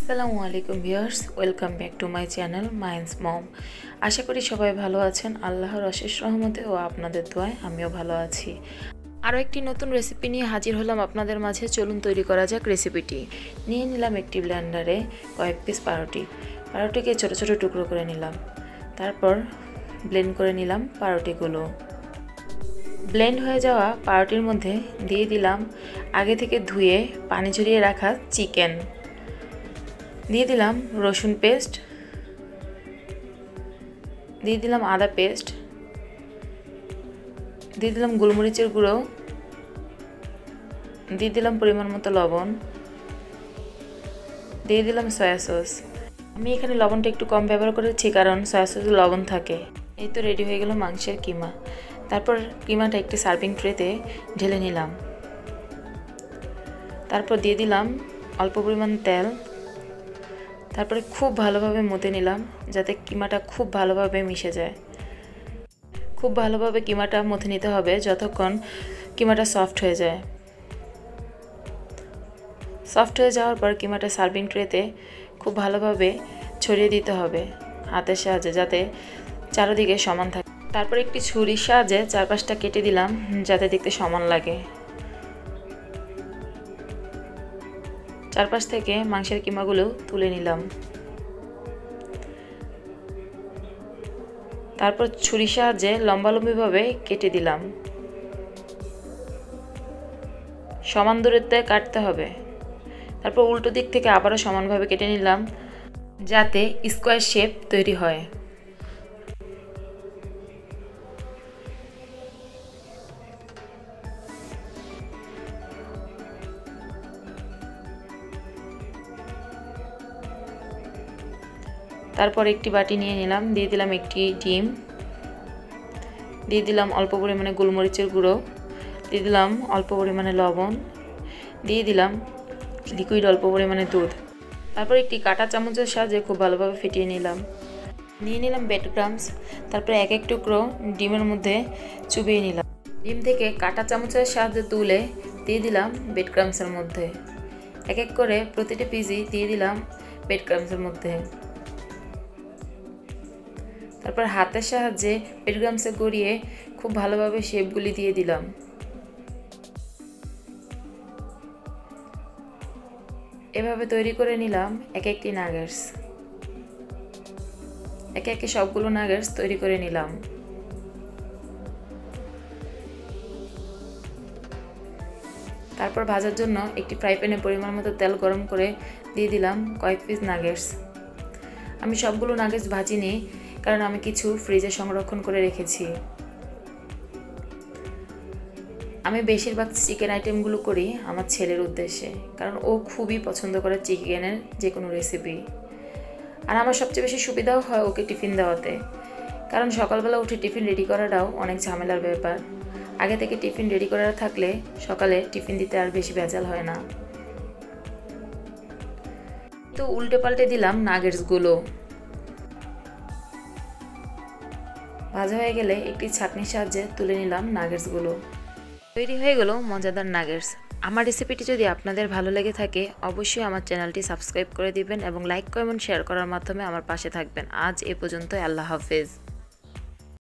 আসসালামু আলাইকুম viewers, welcome back to my channel Mine's Mom. আশা করি সবাই ভালো আছেন। আল্লাহর অশেষ রহমতে ও আপনাদের দোয়ায় আমিও ভালো আছি। আরও একটি নতুন রেসিপি নিয়ে হাজির হলাম আপনাদের মাঝে। চলুন তৈরি করা যাক রেসিপিটি। নিয়ে নিলাম একটি ব্লেন্ডারে কয়েক পিস পাউরুটিকে ছোট ছোট টুকরো করে নিলাম। তারপর ব্লেন্ড করে নিলাম পাউরুটিগুলো। ব্লেন্ড হয়ে যাওয়া পাউরুটির মধ্যে দিয়ে দিলাম আগে থেকে ধুয়ে পানি ঝরিয়ে রাখা চিকেন, দিয়ে দিলাম রসুন পেস্ট, দিয়ে দিলাম আদা পেস্ট, দিয়ে দিলাম গোলমরিচের গুঁড়ো, দিয়ে দিলাম পরিমাণ মতো লবণ, দিয়ে দিলাম সয়া সস। আমি এখানে লবণটা একটু কম ব্যবহার করেছি কারণ সয়া সসে লবণ থাকে। এই তো রেডি হয়ে গেল মাংসের কিমা। তারপর কিমাটা একটি সার্ভিং ট্রেতে ঢেলে নিলাম। তারপর দিয়ে দিলাম অল্প পরিমাণ তেল। তারপরে খুব ভালোভাবে মথে নিলাম যাতে কিমাটা খুব ভালোভাবে মিশে যায়। খুব ভালোভাবে কিমাটা মথে নিতে হবে যতক্ষণ কিমাটা সফট হয়ে যায়। সফট হয়ে যাওয়ার পর কিমাটা সার্ভিং ট্রেতে খুব ভালোভাবে ছড়িয়ে দিতে হবে হাতের সাহায্যে, যাতে চারদিকে সমান থাকে। তারপর একটি ছুরির সাহায্যে চারপাশটা কেটে দিলাম যাতে দেখতে সমান লাগে। চারপাশ থেকে মাংসের কিমাগুলো তুলে নিলাম। তারপর ছুরির সাহায্যে লম্বালম্বিভাবে কেটে দিলাম। সমান দূরত্বে কাটতে হবে। তারপর উল্টো দিক থেকে আবারও সমানভাবে কেটে নিলাম যাতে স্কোয়ার শেপ তৈরি হয়। তারপর একটি বাটি নিয়ে নিলাম, দিয়ে দিলাম একটি ডিম, দিয়ে দিলাম অল্প পরিমাণে গোলমরিচের গুঁড়ো, দিয়ে দিলাম অল্প পরিমাণে লবণ, দিয়ে দিলাম লিকুইড অল্প পরিমাণে দুধ। তারপর একটি কাঁটা চামচের সাহায্যে খুব ভালোভাবে ফেটিয়ে নিলাম। নিয়ে নিলাম ব্রেড ক্রাম্বস। তারপর এক এক টুকরো ডিমের মধ্যে চুবিয়ে নিলাম। ডিম থেকে কাঁটা চামচের সাহায্যে তুলে দিয়ে দিলাম ব্রেড ক্রাম্বসের মধ্যে। এক এক করে প্রতিটি পিসই দিয়ে দিলাম ব্রেড ক্রাম্বসের মধ্যে। তারপর হাতের সাহায্যে ব্রেড ক্রাম্বসে গড়িয়ে খুব ভালোভাবে শেপগুলি দিয়ে দিলাম। এভাবে তৈরি করে নিলাম এক একটি নাগেটস। একে একে সবগুলো নাগেটস তৈরি করে নিলাম। তারপর ভাজার জন্য একটি ফ্রাই প্যানে পরিমাণ মতো তেল গরম করে দিয়ে দিলাম কয়েক পিস নাগেটস। আমি সবগুলো নাগেটস ভাজিনি কারণ আমি কিছু ফ্রিজে সংরক্ষণ করে রেখেছি। আমি বেশিরভাগ চিকেন আইটেমগুলো করি আমার ছেলের উদ্দেশ্যে, কারণ ও খুবই পছন্দ করে চিকেনের যে কোনো রেসিপি। আর আমার সবচেয়ে বেশি সুবিধাও হয় ওকে টিফিন দেওয়াতে, কারণ সকালবেলা উঠে টিফিন রেডি করাটাও অনেক ঝামেলার ব্যাপার। আগে থেকে টিফিন রেডি করা থাকলে সকালে টিফিন দিতে আর বেশি ভেজাল হয় না। তো উল্টে পাল্টে দিলাম নাগেটসগুলো। ভাজা হয়ে গেলে একটি ছাঁকনির সাহায্যে তুলে নিলাম নাগেটসগুলো। তৈরি হয়ে গেল মজাদার নাগেটস। আমার রেসিপিটি যদি আপনাদের ভালো লেগে থাকে অবশ্যই আমার চ্যানেলটি সাবস্ক্রাইব করে দিবেন এবং লাইক কমেন্ট শেয়ার করার মাধ্যমে আমার পাশে থাকবেন। আজ এ পর্যন্ত, আল্লাহ হাফেজ।